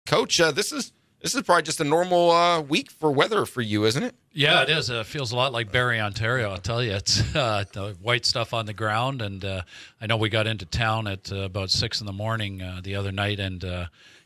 Coach, this is probably just a normal week for weather for you, isn't it? Yeah, it is. It feels a lot like Barrie, Ontario. I'll tell you, it's the white stuff on the ground, and I know we got into town at about 6 a.m. The other night, and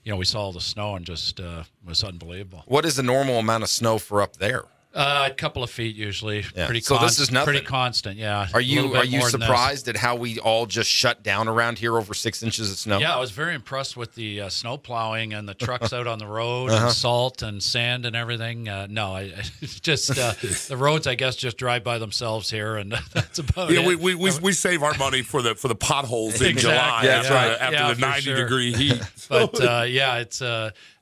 we saw all the snow, and just was unbelievable. What is the normal amount of snow for up there? A couple of feet usually. Yeah. Pretty so this is nothing. Pretty constant, yeah. Are you surprised at how we all just shut down around here over 6 inches of snow? Yeah, I was very impressed with the snow plowing and the trucks out on the road and salt and sand and everything. It's just the roads, I guess, just drive by themselves here, and that's about it. Yeah, we save our money for the potholes in July after the 90-degree heat. But it's.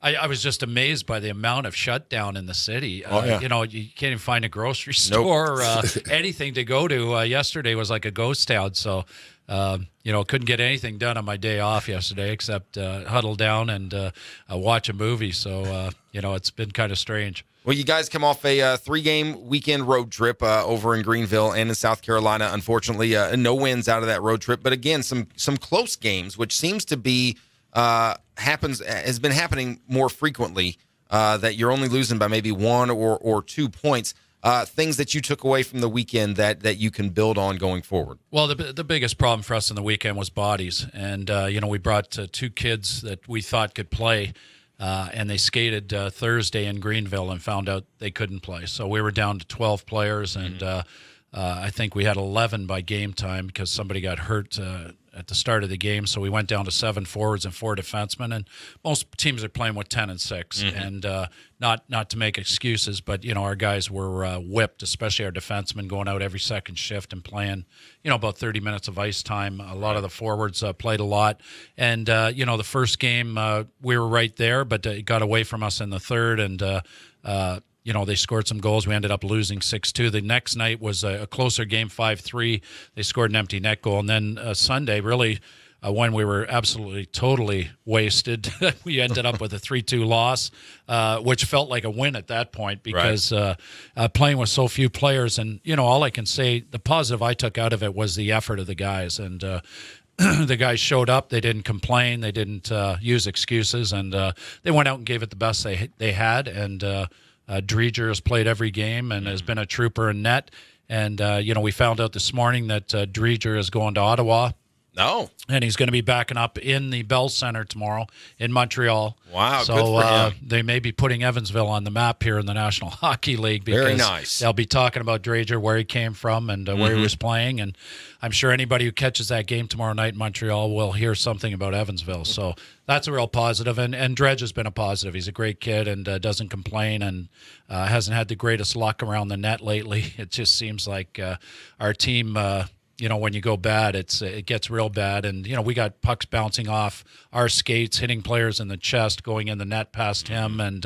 I was just amazed by the amount of shutdown in the city. You can't even find a grocery store or anything to go to. Yesterday was like a ghost town. So, couldn't get anything done on my day off yesterday except huddle down and watch a movie. So, it's been kind of strange. Well, you guys come off a 3-game weekend road trip over in Greenville and in South Carolina. Unfortunately, no wins out of that road trip. But again, some close games, which seems to be has been happening more frequently, that you're only losing by maybe 1 or 2 points. Things that you took away from the weekend that you can build on going forward. Well, the biggest problem for us in the weekend was bodies. And, we brought 2 kids that we thought could play, and they skated Thursday in Greenville and found out they couldn't play. So we were down to 12 players, and I think we had 11 by game time because somebody got hurt at the start of the game. So we went down to 7 forwards and 4 defensemen, and most teams are playing with 10 and 6. And not to make excuses, but our guys were whipped, especially our defensemen going out every second shift and playing about 30 minutes of ice time. A lot of the forwards played a lot, and the first game we were right there, but it got away from us in the third, and they scored some goals. We ended up losing 6-2. The next night was a closer game, 5-3. They scored an empty net goal. And then Sunday, really, when we were absolutely, totally wasted, we ended up with a 3-2 loss, which felt like a win at that point because playing with so few players. And, all I can say, the positive I took out of it was the effort of the guys. And the guys showed up. They didn't complain. They didn't use excuses. And they went out and gave it the best they had. And Dreger has played every game and has been a trooper in net. And, we found out this morning that Dreger is going to Ottawa. No. And he's going to be backing up in the Bell Center tomorrow in Montreal. Wow, so, good for him. They may be putting Evansville on the map here in the National Hockey League because very nice. They'll be talking about Dreger, where he came from and where he was playing. And I'm sure anybody who catches that game tomorrow night in Montreal will hear something about Evansville. So that's a real positive. And Dredge has been a positive. He's a great kid and doesn't complain and hasn't had the greatest luck around the net lately. It just seems like our team when you go bad, it gets real bad. And, we got pucks bouncing off our skates, hitting players in the chest, going in the net past him, and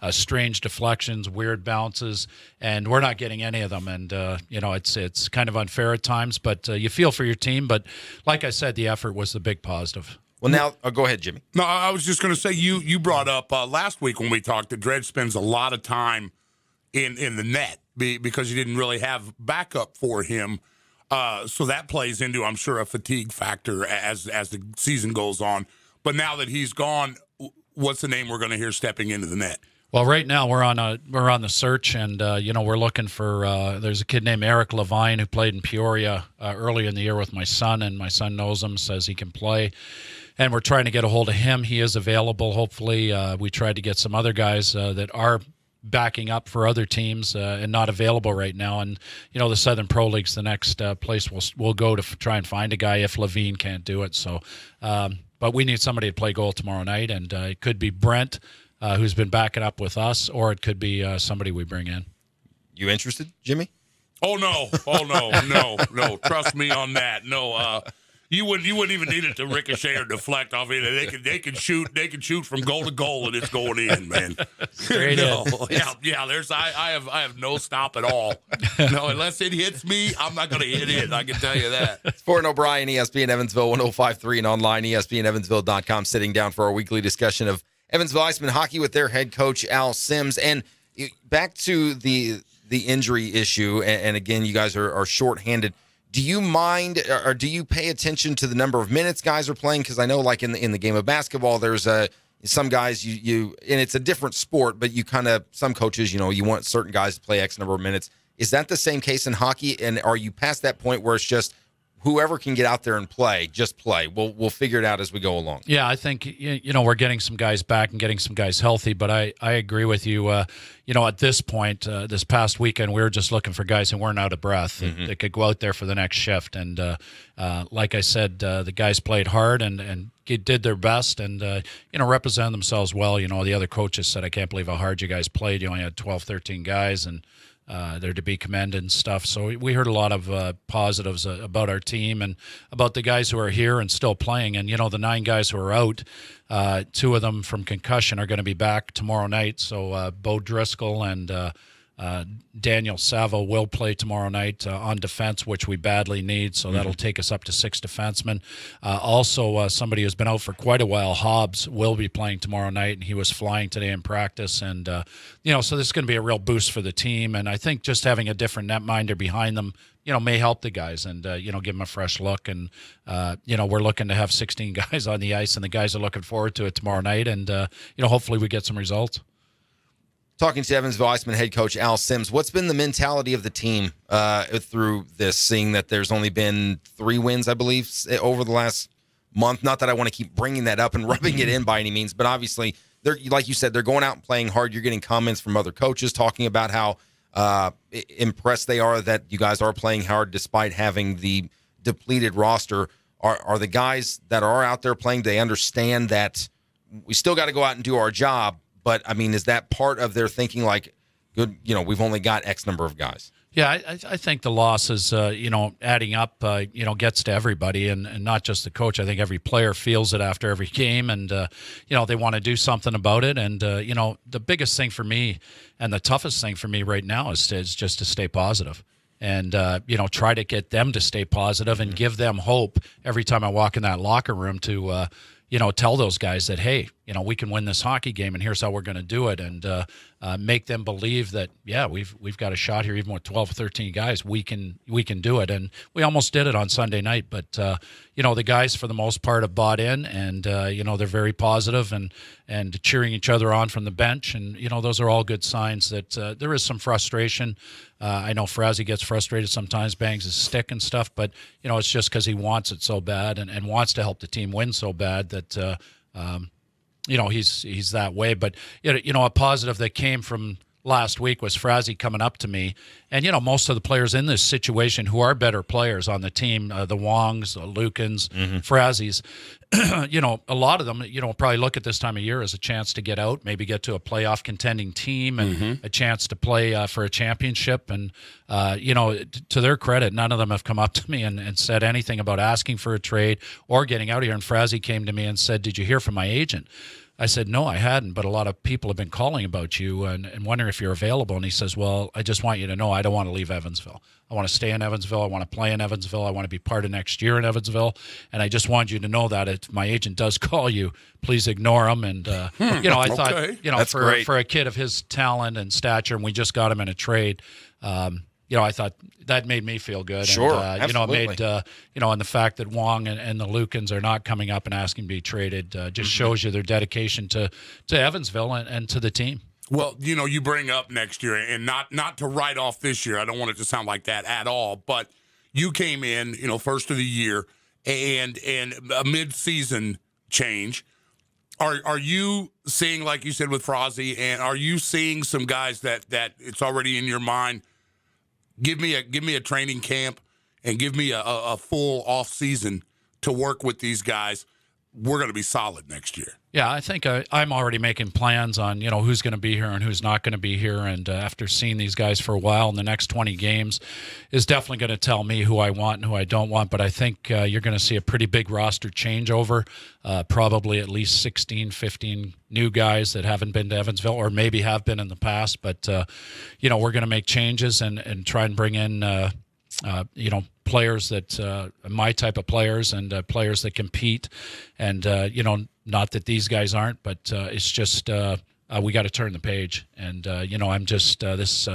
strange deflections, weird bounces, and we're not getting any of them. And, it's kind of unfair at times, but you feel for your team. But like I said, the effort was the big positive. Well, now, go ahead, Jimmy. No, I was just going to say, you brought up last week when we talked that Dredge spends a lot of time in the net because you didn't really have backup for him. So that plays into, I'm sure, a fatigue factor as the season goes on. But now that he's gone, what's the name we're going to hear stepping into the net? Well, right now we're on the search, and we're looking for. There's a kid named Eric Levine who played in Peoria early in the year with my son, and my son knows him, says he can play, and we're trying to get a hold of him. He is available. Hopefully, we tried to get some other guys that are backing up for other teams and not available right now. And, the Southern Pro League's the next place we'll go to try and find a guy if Levine can't do it. So, but we need somebody to play goal tomorrow night, and it could be Brent, who's been backing up with us, or it could be somebody we bring in. You interested, Jimmy? Oh, no. No. Trust me on that. No, You wouldn't even need it to ricochet or deflect off it. They can shoot from goal to goal, and it's going in, man. Straight in. Yeah. I have no stop at all. No, unless it hits me, I'm not going to hit it. I can tell you that. Fort O'Brien, ESPN Evansville 1053 and online ESPNEvansville.com, sitting down for our weekly discussion of Evansville IceMen hockey with their head coach Al Sims. And back to the injury issue, and again, you guys are shorthanded. Do you mind, or do you pay attention to the number of minutes guys are playing? Because I know, like in the game of basketball, there's a some guys you and it's a different sport, but you kind of, some coaches, you want certain guys to play X number of minutes. Is that the same case in hockey? And are you past that point where it's just whoever can get out there and play, just play? We'll figure it out as we go along. Yeah, I think we're getting some guys back and getting some guys healthy, but I agree with you. At this point, this past weekend, we were just looking for guys who weren't out of breath that could go out there for the next shift. And like I said, the guys played hard and did their best and represented themselves well. The other coaches said, "I can't believe how hard you guys played. You only had 12, 13 guys and." They're to be commended and stuff. So we heard a lot of positives about our team and about the guys who are here and still playing. And, the 9 guys who are out, 2 of them from concussion are going to be back tomorrow night. So Bo Driscoll and Daniel Savo will play tomorrow night on defense, which we badly need. So that'll take us up to 6 defensemen. Also, somebody who's been out for quite a while, Hobbs, will be playing tomorrow night, and he was flying today in practice. And, so this is going to be a real boost for the team. And I think just having a different netminder behind them, may help the guys and, give them a fresh look. And, we're looking to have 16 guys on the ice, and the guys are looking forward to it tomorrow night. And, hopefully we get some results. Talking to Evansville IceMen head coach Al Sims, what's been the mentality of the team through this, seeing that there's only been 3 wins, I believe, over the last month? Not that I want to keep bringing that up and rubbing it in by any means, but obviously, they're, like you said, they're going out and playing hard. You're getting comments from other coaches talking about how impressed they are that you guys are playing hard despite having the depleted roster. Are the guys that are out there playing, they understand that we still got to go out and do our job? But, I mean, is that part of their thinking, like, good, we've only got X number of guys? Yeah, I think the losses, adding up, gets to everybody and not just the coach. I think every player feels it after every game and, they want to do something about it. And, the biggest thing for me and the toughest thing for me right now is just to stay positive. And, try to get them to stay positive and give them hope every time I walk in that locker room to, tell those guys that, hey, we can win this hockey game and here's how we're going to do it. And make them believe that, yeah, we've got a shot here, even with 12 or 13 guys, we can do it. And we almost did it on Sunday night. But, the guys, for the most part, have bought in and, they're very positive and cheering each other on from the bench. And, those are all good signs that there is some frustration. I know Frazzy gets frustrated sometimes, bangs his stick and stuff, but, it's just because he wants it so bad and wants to help the team win so bad that, he's that way. But, a positive that came from last week was Frazzy coming up to me. And, most of the players in this situation who are better players on the team, the Wongs, the Lukens, Frazzys, a lot of them, probably look at this time of year as a chance to get out, maybe get to a playoff contending team and a chance to play for a championship. And, to their credit, none of them have come up to me and said anything about asking for a trade or getting out of here. And Frazzy came to me and said, "Did you hear from my agent?" I said, "No, I hadn't, but a lot of people have been calling about you and wondering if you're available." And he says, "Well, I just want you to know I don't want to leave Evansville. I want to stay in Evansville. I want to play in Evansville. I want to be part of next year in Evansville. And I just want you to know that if my agent does call you, please ignore him." And, I thought, for a kid of his talent and stature, and we just got him in a trade, I thought that made me feel good. Sure, and, absolutely. It made, and the fact that Wong and the Lukens are not coming up and asking to be traded just shows you their dedication to Evansville and to the team. Well, you bring up next year, and not to write off this year. I don't want it to sound like that at all. But you came in, first of the year, and a mid-season change. Are you seeing, like you said with Frazzy, and are you seeing some guys that it's already in your mind? Give me a training camp and give me a full off season to work with these guys. We're going to be solid next year. Yeah, I think I'm already making plans on, who's going to be here and who's not going to be here. And after seeing these guys for a while in the next 20 games is definitely going to tell me who I want and who I don't want. But I think you're going to see a pretty big roster changeover, probably at least 16, 15 new guys that haven't been to Evansville or maybe have been in the past. But, we're going to make changes and try and bring in players that my type of players and players that compete and, not that these guys aren't, but it's just we got to turn the page. And, I'm just this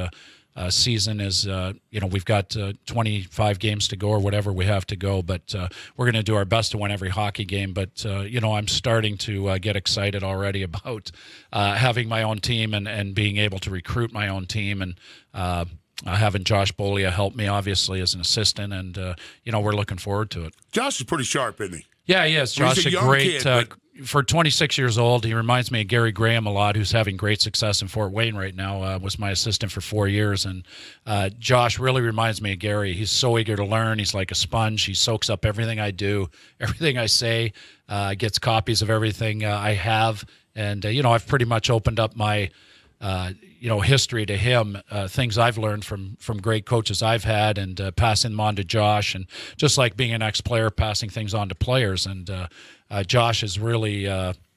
season is, we've got 25 games to go or whatever we have to go, but we're going to do our best to win every hockey game. But, I'm starting to get excited already about having my own team and being able to recruit my own team, and having Josh Bolia help me, obviously, as an assistant, and, we're looking forward to it. Josh is pretty sharp, isn't he? Yeah, he is. Josh is a great kid, for 26 years old, he reminds me of Gary Graham a lot, who's having great success in Fort Wayne right now, was my assistant for 4 years. And Josh really reminds me of Gary. He's so eager to learn. He's like a sponge. He soaks up everything I do, everything I say, gets copies of everything I have. And, I've pretty much opened up my history to him, things I've learned from great coaches I've had, and passing them on to Josh, and just like being an ex-player, passing things on to players. And Josh has really,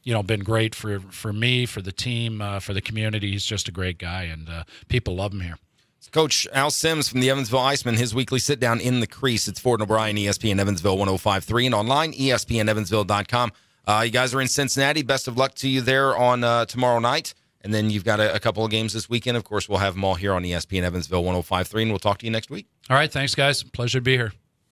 been great for me, for the team, for the community. He's just a great guy, and people love him here. Coach Al Sims from the Evansville IceMen, his weekly sit-down in the Crease. It's Ford and O'Brien, ESPN Evansville 105.3, and online, ESPNEvansville.com. You guys are in Cincinnati. Best of luck to you there on tomorrow night. And then you've got a couple of games this weekend. Of course, we'll have them all here on ESPN Evansville 105.3, and we'll talk to you next week. All right. Thanks, guys. Pleasure to be here.